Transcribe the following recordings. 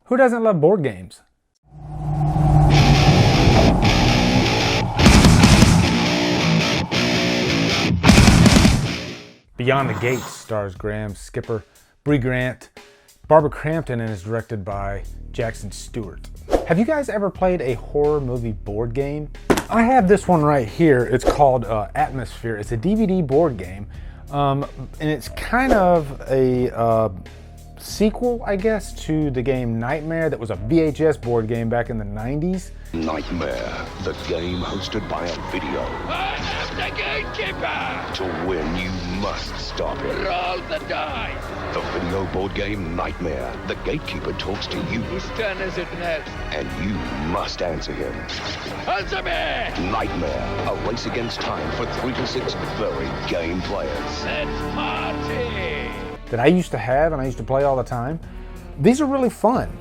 Who doesn't love board games? Beyond the Gates stars Graham Skipper, Bree Grant, Barbara Crampton, and is directed by Jackson Stewart. Have you guys ever played a horror movie board game? I have this one right here. It's called Atmosphere. It's a DVD board game, and it's kind of a sequel, I guess, to the game Nightmare that was a VHS board game back in the 90s. Nightmare, the game hosted by a video. I am the gatekeeper! To win, you must stop it. Roll the dice! The video board game Nightmare. The gatekeeper talks to you. Whose turn is it next? And you must answer him. Answer me! Nightmare, a race against time for 3 to 6 very game players. Let's party! That I used to have and I used to play all the time. These are really fun.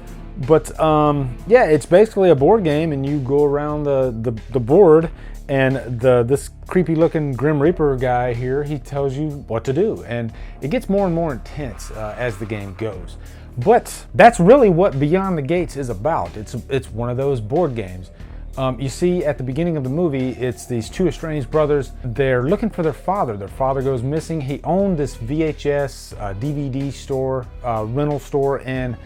But yeah, it's basically a board game, and you go around the board, and this creepy looking Grim Reaper guy here, he tells you what to do, and it gets more and more intense as the game goes. But that's really what Beyond the Gates is about. It's one of those board games. You see at the beginning of the movie, it's these two estranged brothers. They're looking for their father. Their father goes missing. He owned this VHS DVD store, rental store, and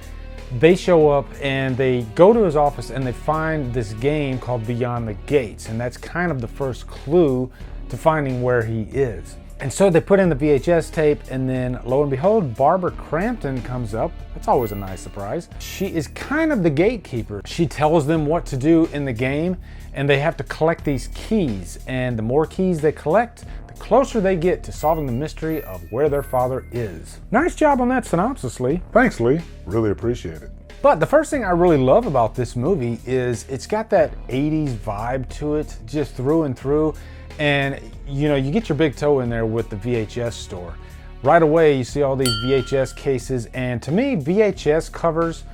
they show up and they go to his office and they find this game called Beyond the Gates, and that's kind of the first clue to finding where he is. And so they put in the VHS tape, and then lo and behold, Barbara Crampton comes up. That's always a nice surprise. She is kind of the gatekeeper. She tells them what to do in the game, and they have to collect these keys, and the more keys they collect, the closer they get to solving the mystery of where their father is. Nice job on that synopsis, Lee. Thanks, Lee. Really appreciate it. But the first thing I really love about this movie is it's got that 80s vibe to it, just through and through. And you know, you get your big toe in there with the VHS store. Right away, you see all these VHS cases, and to me, VHS covers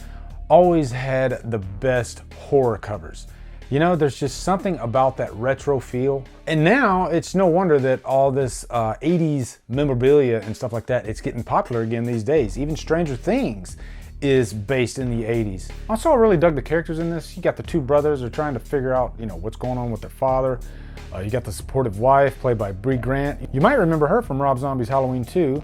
always had the best horror covers. You know, there's just something about that retro feel. And now it's no wonder that all this 80s memorabilia and stuff like that, it's getting popular again these days. Even Stranger Things is based in the 80s. Also, I really dug the characters in this. You got the two brothers, they're trying to figure out, you know, what's going on with their father. You got the supportive wife played by Bree Grant. You might remember her from Rob Zombie's Halloween 2,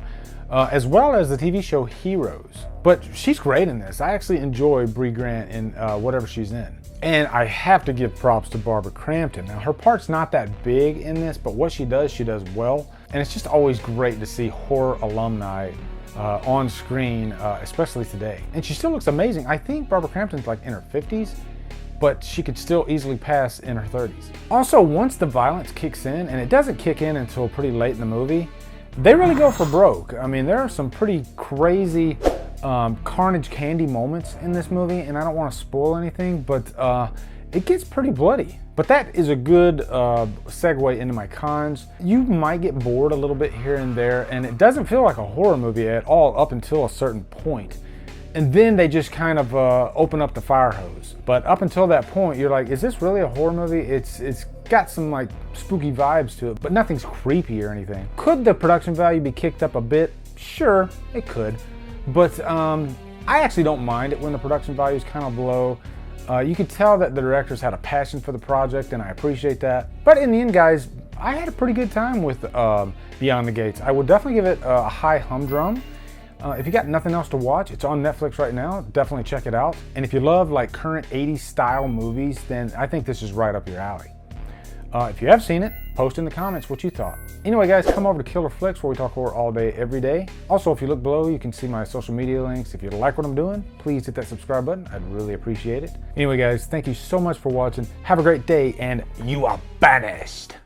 as well as the TV show Heroes. But she's great in this. I actually enjoy Bree Grant in whatever she's in. And I have to give props to Barbara Crampton. Now, her part's not that big in this, but what she does well. And it's just always great to see horror alumni on screen, especially today. And she still looks amazing. I think Barbara Crampton's like in her 50s, but she could still easily pass in her 30s. Also, once the violence kicks in, and it doesn't kick in until pretty late in the movie, they really go for broke. I mean, there are some pretty crazy carnage candy moments in this movie, and I don't want to spoil anything, but it gets pretty bloody. But that is a good segue into my cons. You might get bored a little bit here and there, and it doesn't feel like a horror movie at all up until a certain point. And then they just kind of open up the fire hose. But up until that point, you're like, is this really a horror movie? It's got some like spooky vibes to it, but nothing's creepy or anything. Could the production value be kicked up a bit? Sure, it could. But I actually don't mind it when the production value is kind of low. You could tell that the directors had a passion for the project, and I appreciate that. But in the end, guys, I had a pretty good time with Beyond the Gates. I would definitely give it a high Humdrum. If you got nothing else to watch, it's on Netflix right now. Definitely check it out. And if you love like current 80s style movies, then I think this is right up your alley. If you have seen it, post in the comments what you thought. Anyway, guys, come over to Killer Flicks where we talk horror all day, every day. Also, if you look below, you can see my social media links. If you like what I'm doing, please hit that subscribe button. I'd really appreciate it. Anyway, guys, thank you so much for watching. Have a great day, and you are banished.